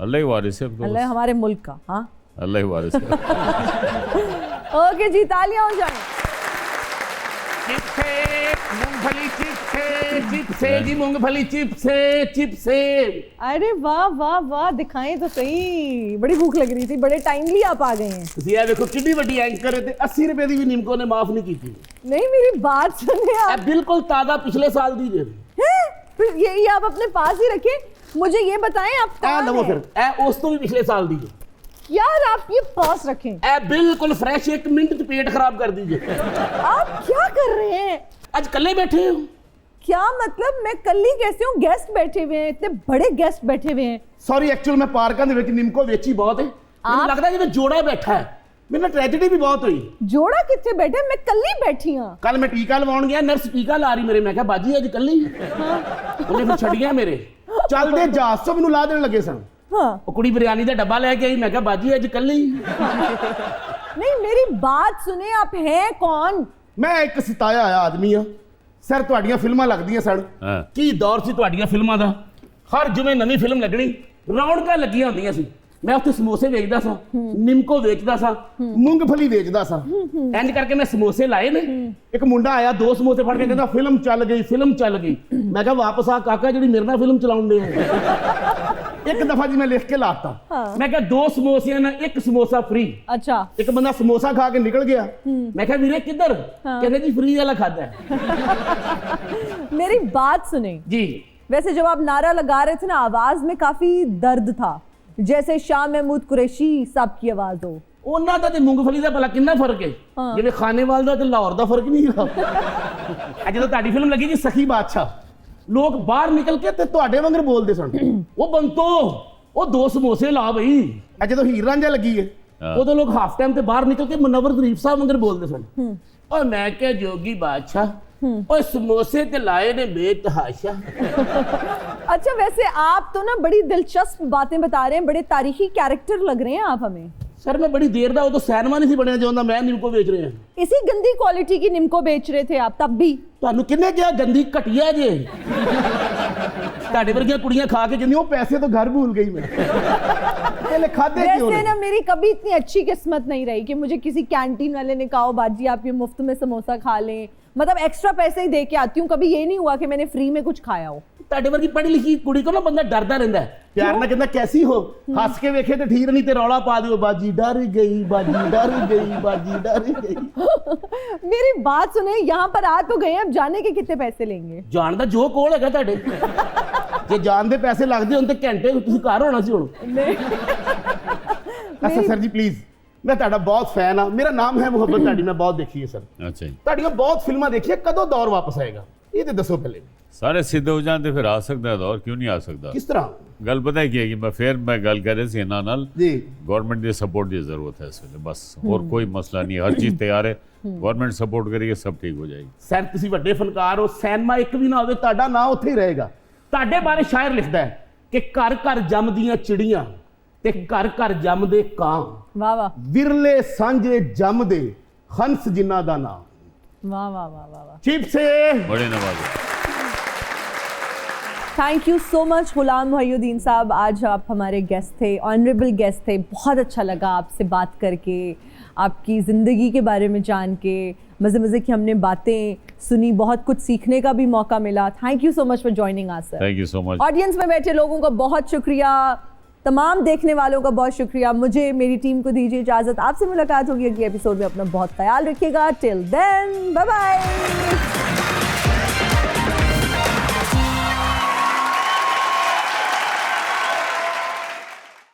अल्लाह ही वारिस है, अल्लाह हमारे मुल्क का। हाँ, अल्लाह ही वारिस है। ओके जी, तालियां हो जाएं। चिप्स है, मूंगफली चिप्स है, चिप्स है जी, मूंगफली चिप्स है, चिप्स है। अरे वाह वाह वाह, दिखाएं तो सही, बड़ी भूख लग रही थी, बड़े टाइमली आप आ गए हैं। ਤੁਸੀਂ ਇਹ ਵੇਖੋ ਕਿੰਨੀ ਵੱਡੀ ਐਂਕਰ ਤੇ 80 ਰੁਪਏ ਦੀ ਵੀ ਨਿੰਮਕੋ ਨੇ ਮਾਫ ਨਹੀਂ ਕੀਤੀ। नहीं, मेरी बात सुनिए ਇਹ आप। ਬਿਲਕੁਲ ਤਾਜ਼ਾ ਪਿਛਲੇ ਸਾਲ ਦੀ ਜੇ। हैं? फिर ये आप अपने पास ही रखें, मुझे ये बताएं आप ਇਹ कौन ਲਵੋ हैं? ਫਿਰ, ਇਹ ਉਸ ਤੋਂ ਵੀ ਪਿਛਲੇ ਸਾਲ ਦੀ ਜੇ। यार आप ये पास रखें। ਇਹ ਬਿਲकुल फ्रेश, 1 मिनट ਚ पेट खराब कर दीजिए। आप क्या कर रहे हैं? आज कल्ले बैठे हो? क्या मतलब, मैं कल ही कैसे हूँ? गेस्ट बैठे हुए हैं, इतने बड़े गेस्ट बैठे हुए हैं। ਸੌਰੀ, ਐਕਚੁਅਲ ਮੈਂ ਪਾਰਕਾਂ ਦੇ ਵਿੱਚ ਨਿੰਮਕੋ ਵੇਚੀ ਬਹੁਤ ਹੈ, ਮੈਨੂੰ ਲੱਗਦਾ ਜਿਵੇਂ ਜੋੜਾ ਬੈਠਾ ਹੈ। ਮੇਰੇ ਨਾਲ ਟ੍ਰੈਜੇਡੀ ਵੀ ਬਹੁਤ ਹੋਈ। जोड़ा कितने बैठे? मैं कल ही बैठी हूँ। ਕੱਲ ਮੈਂ ਟੀਕਾ ਲਵਾਉਣ ਗਿਆ, ਨਰਸ ਟੀਕਾ ਲਾ ਰਹੀ ਮੇਰੇ, ਮੈਂ ਕਿਹਾ ਬਾਜੀ ਅੱਜ ਕੱਲੀ ਉਹਨੇ ਫਿਰ ਛੱਡ ਗਿਆ ਮੇਰੇ। ਚੱਲਦੇ ਜਹਾਜ਼ ਤੋਂ ਮੈਨੂੰ ਲਾ ਦੇਣ ਲੱਗੇ ਸਨ। हाँ। ਉਹ ਕੁੜੀ ਬਿਰਿਆਨੀ ਦਾ ਡੱਬਾ ਲੈ ਕੇ ਆਈ, ਮੈਂ ਕਿਹਾ ਬਾਜੀ ਅੱਜ ਕੱਲੀ। नहीं, मेरी बात सुने, आप हैं कौन? ਮੈਂ ਇੱਕ ਸਿਤਾਇਆ ਆਇਆ ਆਦਮੀ ਆ ਸਰ, ਤੁਹਾਡੀਆਂ ਫਿਲਮਾਂ ਲੱਗਦੀਆਂ ਸਨ। ਹਾਂ। ਕੀ ਦੌਰ ਸੀ ਤੁਹਾਡੀਆਂ ਫਿਲਮਾਂ ਦਾ, ਹਰ ਜੁਮੇ ਨਵੀਂ ਫਿਲਮ ਲੱਗਣੀ, ਰੌਣਕਾਂ ਲੱਗੀਆਂ ਹੁੰਦੀਆਂ ਸੀ। ਮੈਂ ਉੱਥੇ ਸਮੋਸੇ ਵੇਚਦਾ ਸਾਂ, ਨਿੰਮਕੋ ਵੇਚਦਾ ਸਾਂ, ਮੂੰਗਫਲੀ ਵੇਚਦਾ ਸਾਂ। ਇੰਜ ਕਰਕੇ ਮੈਂ ਸਮੋਸੇ ਲਾਏ ਨੇ। ਇੱਕ ਮੁੰਡਾ ਆਇਆ, 2 ਸਮੋਸੇ ਫੜ ਕੇ ਕਹਿੰਦਾ ਫਿਲਮ ਚੱਲ ਗਈ, ਫਿਲਮ ਚੱਲ ਗਈ। ਮੈਂ ਕਿਹਾ ਵਾਪਸ ਆ ਕਾਕਾ, ਜਿਹੜੀ ਮੇਰੇ ਨਾਲ ਫਿਲਮ ਚਲਾਉਣ ਦੇ ਇੱਕ ਦਫਾ ਜੀ ਮੈਂ ਲਿਖ ਕੇ ਲਾਤਾ, ਮੈਂ ਕਿਹਾ 2 ਸਮੋਸਿਆਂ ਨਾਲ 1 ਸਮੋਸਾ ਫ੍ਰੀ। अच्छा। ਇੱਕ ਬੰਦਾ ਸਮੋਸਾ ਖਾ ਕੇ ਨਿਕਲ ਗਿਆ, ਮੈਂ ਕਿਹਾ ਵੀਰੇ ਕਿੱਧਰ? ਕਹਿੰਦੇ ਜੀ ਫ੍ਰੀ ਵਾਲਾ ਖਾਦਾ ਹੈ। मेरी बात सुने जी। वैसे जब आप नारा लगा रहे थे ना, आवाज में काफी दर्द था, जैसे शाह महमूद कुरैशी साहब की आवाज हो। ਉਹਨਾਂ ਦਾ ਤੇ ਮੂੰਗਫਲੀ ਦਾ ਭਲਾ ਕਿੰਨਾ ਫਰਕ ਹੈ? ਜਿਵੇਂ ਖਾਨੇਵਾਲ ਦਾ ਤੇ ਲਾਹੌਰ ਦਾ ਫਰਕ ਨਹੀਂ ਹੈਗਾ। ਜਦੋਂ ਤੁਹਾਡੀ ਫਿਲਮ ਲੱਗੀ ਜੀ ਸਖੀ ਬਾਦਸ਼ਾਹ, ਲੋਕ ਬਾਹਰ ਨਿਕਲ ਕੇ ਤੇ ਤੁਹਾਡੇ ਵਾਂਗਰ ਬੋਲਦੇ ਸਨ, ਉਹ ਬੰਤੋ ਉਹ 2 ਸਮੋਸੇ ਲਾ ਬਈ। ਜਦੋਂ ਹੀਰ ਰਾਂਝਾ ਲੱਗੀ ਹੈ, ਉਦੋਂ ਲੋਕ ਹਾਫ ਟਾਈਮ ਤੇ ਬਾਹਰ ਨਿਕਲ ਕੇ ਮੁਨੱਵਰ ਜ਼ਰੀਫ ਸਾਹਿਬ ਵਾਂਗਰ ਬੋਲਦੇ ਸਨ। ਓਏ ਮੈਂ ਕਿਹਾ ਜੋਗੀ ਬਾਦਸ਼ਾਹ, ਓਏ ਸਮੋਸੇ ਤੇ ਲਾਏ ਨੇ ਬੇਤਹਾਸ਼ਾ। अच्छा, वैसे आप तो ना बड़ी दिलचस्प बातें बता रहे हैं, बड़े तारीखी कैरेक्टर लग रहे हैं आप हमें। सर मैं बड़ी देर ਦਾ ਉਦੋਂ ਸੈਨਮਾ ਨਹੀਂ ਸੀ ਬਣਿਆ ਜਦੋਂ ਮੈਂ ਨਿੰਮਕੋ ਵੇਚ ਰਿਹਾ। इसी गंदी क्वालिटी की निम्को बेच रहे थे आप तब भी। ਤੁਹਾਨੂੰ ਕਿੰਨੇ ਕਿਹਾ ਗੰਦੀ ਘਟਿਆ ਜੇ? ਤੁਹਾਡੇ ਵਰਗੀਆਂ ਕੁੜੀਆਂ ਖਾ ਕੇ ਕਹਿੰਦੀ ਉਹ ਪੈਸੇ तो घर भूल गई मैं। पहले खाते क्यों वैसे नहीं? ना मेरी कभी इतनी अच्छी किस्मत नहीं रही कि मुझे किसी कैंटीन वाले ने कहा बाजी आप ये मुफ्त में समोसा खा लें, मतलब एक्स्ट्रा पैसे ही दे के आती हूँ, कभी ये नहीं हुआ कि मैंने फ्री में कुछ खाया हो। ਤੁਹਾਡੇ ਵਰਗੀ ਪੜ੍ਹੀ ਲਿਖੀ ਕੁੜੀ ਕੋ ਨਾ ਬੰਦਾ ਡਰਦਾ ਰਹਿੰਦਾ ਹੈ। ਪਿਆਰ ਨਾਲ ਕਹਿੰਦਾ ਕੈਸੀ ਹੋ, ਹੱਸ ਕੇ ਵੇਖੇ ਤੇ ਠੀਕ, ਨਹੀਂ ਤੇ ਰੌਲਾ ਪਾ ਦਿਓ ਬਾਜੀ ਡਰ ਗਈ, ਬਾਜੀ ਡਰ ਗਈ, ਬਾਜੀ ਡਰ ਗਈ। मेरी बात सुने, यहाँ पर आ तो गए, अब जाने के कितने पैसे लेंगे? ਜਾਣ ਦਾ ਜੋ ਕੋਲ ਹੈਗਾ ਤੁਹਾਡੇ, ਜੇ ਜਾਣ ਦੇ ਪੈਸੇ ਲੱਗਦੇ ਹੁਣ ਤੇ ਘੰਟੇ ਤੁਸੀਂ ਘਰ ਹੋਣਾ ਸੀ ਹੁਣ। ਅੱਛਾ ਸਰ ਜੀ ਪਲੀਜ਼, ਮੈਂ ਤੁਹਾਡਾ ਬਹੁਤ ਫੈਨ ਆ, ਮੇਰਾ ਨਾਮ ਹੈ ਮੁਹੱਬਤ, ਤੁਹਾਡੀ ਮੈਂ ਬਹੁਤ ਦੇਖੀ ਹੈ ਸਰ, अच्छा जी ਤੁਹਾਡੀਆਂ ਬਹੁਤ ਫਿਲਮਾਂ ਦੇਖੀਆਂ, ਕਦੋਂ ਦੌਰ ਵਾਪਸ ਆਏਗਾ ਇਹ ਤੇ ਦੱਸੋ ਪਹਿਲੇ। सारे सीधे हो जाते फिर आ सकता है दौर, क्यों नहीं आ सकता? ਕਿਸ ਤਰ੍ਹਾਂ? गल पता है की है कि मैं गल कर रहे थे इन्हां नाल जी गवर्नमेंट की सपोर्ट की जरूरत है इस वेले, बस और कोई मसला नहीं है, हर चीज तैयार है, गवर्नमेंट सपोर्ट करेगी सब ठीक हो जाएगी। ਸਰ ਤੁਸੀਂ ਵੱਡੇ ਫਨਕਾਰ ਹੋ, ਸਿਨੇਮਾ ਇੱਕ ਵੀ ਨਾ ਹੋਵੇ ਤੁਹਾਡਾ ਨਾਂ ਉੱਥੇ ਹੀ ਰਹੇਗਾ। ਤੁਹਾਡੇ ਬਾਰੇ ਸ਼ਾਇਰ ਲਿਖਦਾ ਹੈ ਕਿ ਘਰ ਘਰ ਜੰਮਦੀਆਂ ਚਿੜੀਆਂ ਤੇ ਘਰ ਘਰ ਜੰਮਦੇ ਕਾਂ, वाह वाह ਵਿਰਲੇ ਸਾਂਝੇ ਜੰਮਦੇ ਹੰਸ ਜਿਨ੍ਹਾਂ ਦਾ ਨਾਮ। वाह वाह वाह वाह वाह। चीप से बड़े नवाजे। थैंक यू सो मच गुलाम मोहिउद्दीन साहब, आज आप हमारे गेस्ट थे, ऑनरेबल गेस्ट थे, बहुत अच्छा लगा आपसे बात करके, आपकी ज़िंदगी के बारे में जान के, मज़े मज़े की हमने बातें सुनी, बहुत कुछ सीखने का भी मौका मिला। Thank you so much for joining us sir. Thank you so much. Audience में बैठे लोगों का बहुत शुक्रिया, तमाम देखने वालों का बहुत शुक्रिया। मुझे, मेरी टीम को दीजिए इजाज़त, आपसे मुलाकात होगी अगले एपिसोड में। अपना बहुत ख्याल रखिएगा। Till then bye bye.